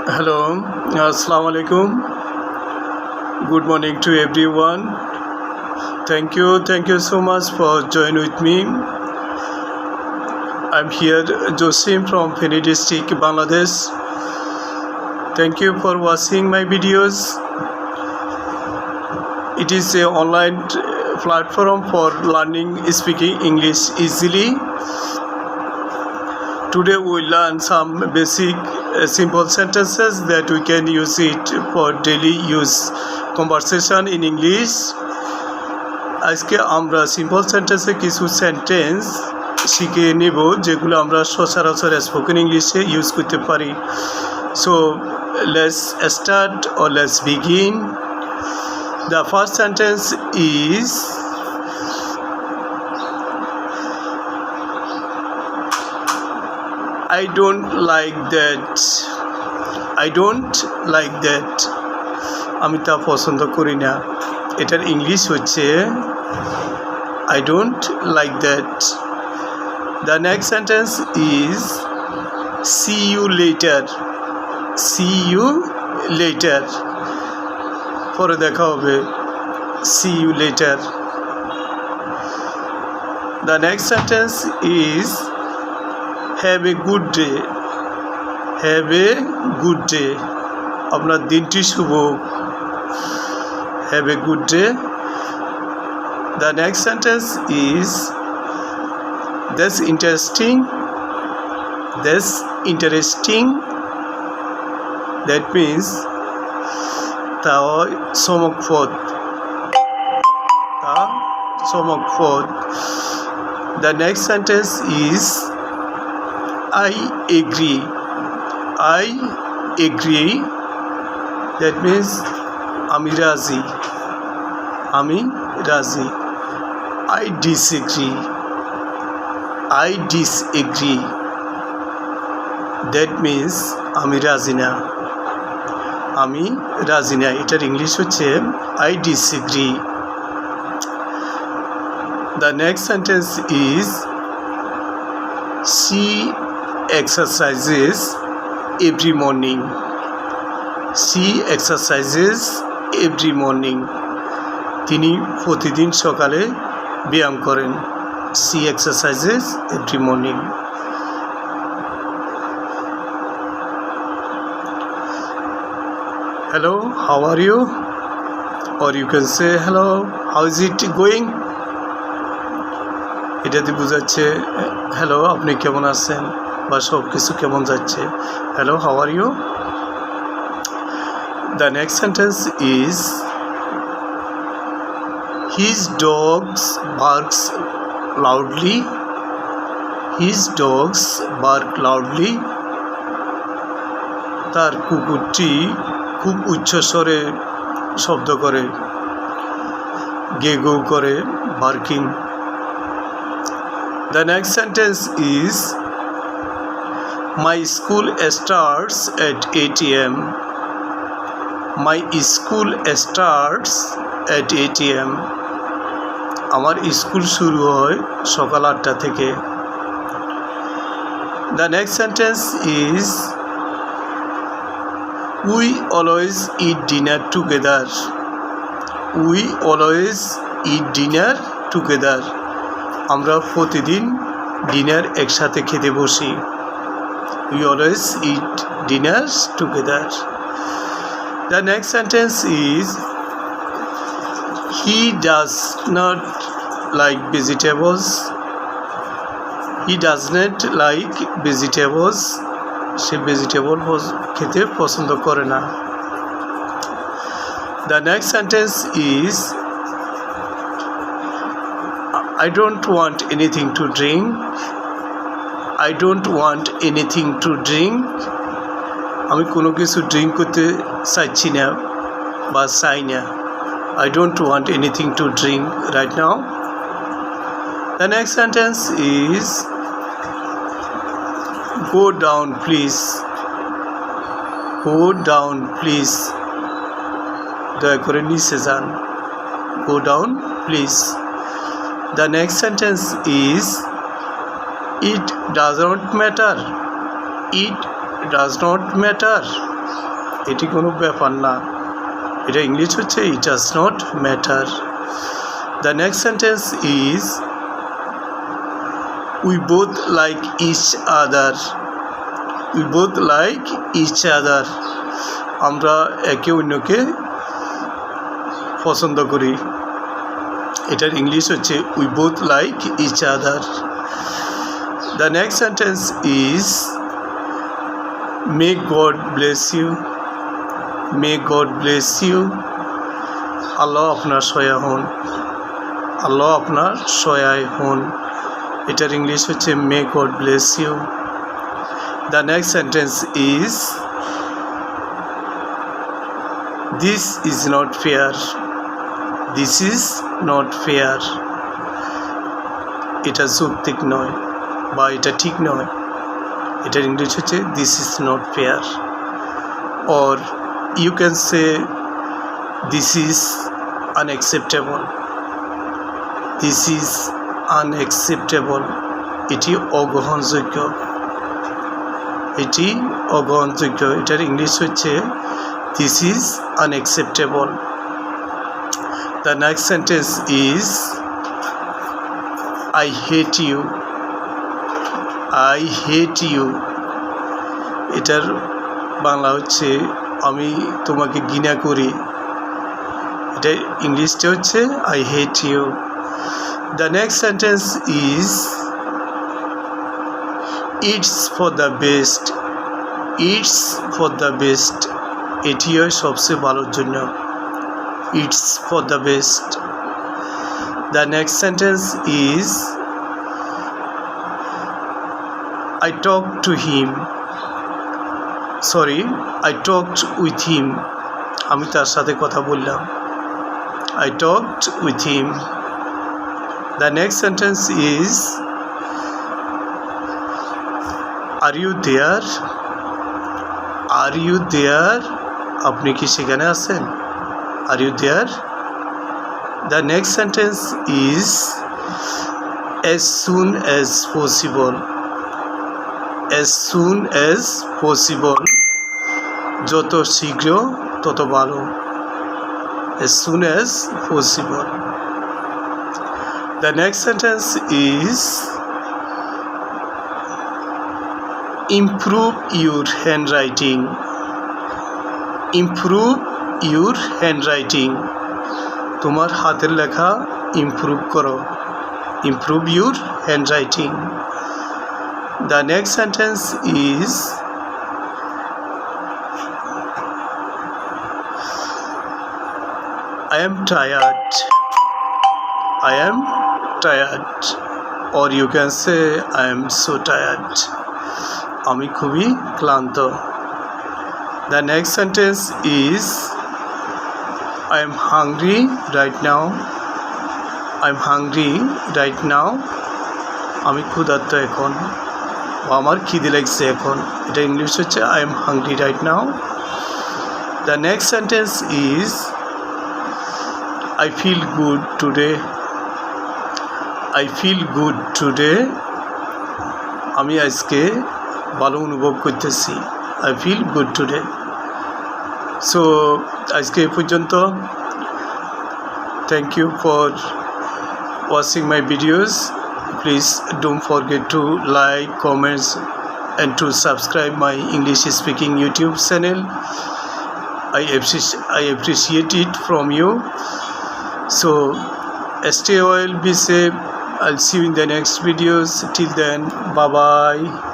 Hello, Assalamu alaikum. Good morning to everyone. Thank you so much for joining with me. I'm here, Josim from Feni District, Bangladesh. Thank you for watching my videos. It is an online platform for learning speaking English easily. Today we will learn some basic simple sentences that we can use it for daily use conversation in English. আজকে আমরা simple সেন্টেন্সে কিছু sentence শিখে নেব যেগুলো আমরা সচরাচর spoken ইংলিশে ইউজ করতে পারি। So let's start or let's begin. The first sentence is I don't like that. I don't like that. আমি তা পছন্দ করি না। এটার ইংলিশ হচ্ছে I don't like that. The next sentence is see you later. See you later. পরে দেখা হবে। See you later. The next sentence is have a good day. Have a good day. আপনার দিনটি শুভ হোক। Have a good day. The next sentence is that's interesting. That's interesting. That means তা চমকপ্রদ। তা চমকপ্রদ। The next sentence is I agree. I agree. That means আমি রাজি। আমি রাজি। I disagree. I disagree. That means আমি রাজি না। আমি রাজি না। এটার ইংলিশ হচ্ছে I disagree. The next sentence is she exercises every morning. She exercises every morning. তিনি প্রতিদিন সকালে ব্যায়াম করেন। She exercises every morning. Hello, how are you? Or you can say hello, how is it going? এটাতে বোঝাচ্ছে hello আপনি কেমন আছেন বা সব কিছু কেমন যাচ্ছে। Hello, how are you? The next sentence is his dogs barks loudly. His dogs bark loudly. তার কুকুরটি খুব উচ্চস্বরে শব্দ করে, গেউ গেউ করে, barking. The next sentence is my school starts at 8 a.m. My school starts at 8 a.m. আমার স্কুল শুরু হয় সকাল 8টা থেকে। The next sentence is we always eat dinner together. We always eat dinner together. আমরা প্রতিদিন ডিনার একসাথে খেতে বসি। We always eat dinners together. The next sentence is he does not like vegetables. He does not like vegetables. Say vegetable খেতে পছন্দ করে না। The next sentence is I don't want anything to drink. I don't want anything to drink. আমি কোনো কিছু drink করতে চাইছি না বা চাই না। I don't want anything to drink right now. The next sentence is go down please. Go down please. দয়া করে নিচে যান। Go down please. The next sentence is it does not matter. It does not matter. এটি কোনো ব্যাপার না। এটা English হচ্ছে it does not matter. The next sentence is we both like each other. We both like each other, আমরা একে অন্যকে পছন্দ করি। এটার ইংলিশ হচ্ছে we both like each other. The next sentence is may God bless you. May God bless you, Allah আপনার সহায় হন। আল্লাহ আপনার সহায় হন, এটার ইংলিশ হচ্ছে may God bless you. The next sentence is this is not fair. This is not fair, এটা যৌক্তিক নয় বা এটা ঠিক নয়। এটার ইংলিশ হচ্ছে this is not fair. Or you can say this is unacceptable. This is unacceptable, এটি অগ্রহণযোগ্য। এটি অগ্রহণযোগ্য, এটার ইংলিশ হচ্ছে this is unacceptable. The next sentence is I hate you. I hate you, এটার বাংলা হচ্ছে আমি তোমাকে ঘৃণা করি। এটা ইংলিশটা হচ্ছে I hate you. The next sentence is it's for the best. It's for the best, এটি হয় সবচেয়ে ভালোর জন্য। It's for the best. The next sentence is I talked to him. Sorry, I talked with him. আমি তার সাথে কথা বললাম। I talked with him. The next sentence is Are you there? Are you there? আপনি কি সেখানে আছেন? Are you there? The next sentence is as soon as possible. As soon as possible, যত শীঘ্র তত ভালো। As soon as possible. The next sentence is improve your handwriting. Improve your handwriting, তোমার হাতের লেখা ইমপ্রুভ করো। Improve your handwriting. The next sentence is I am tired. I am tired. Or you can say I am so tired. আমি খুবই ক্লান্ত। The next sentence is I am hungry right now. I am hungry right now. আমি ক্ষুধার্ত এখন, আমার খিদে লাগছে এখন। এটা ইংলিশ হচ্ছে I am hungry right now. The next sentence is I feel good today. I feel good today, আমি আজকে ভালো অনুভব করতেছি। I feel good today. So আজকে এই পর্যন্ত। Thank you for watching my videos. Please don't forget to like, comments and to subscribe my English speaking YouTube channel. I appreciate it from you. So stay well, be safe. I'll see you in the next videos. Till then, bye bye.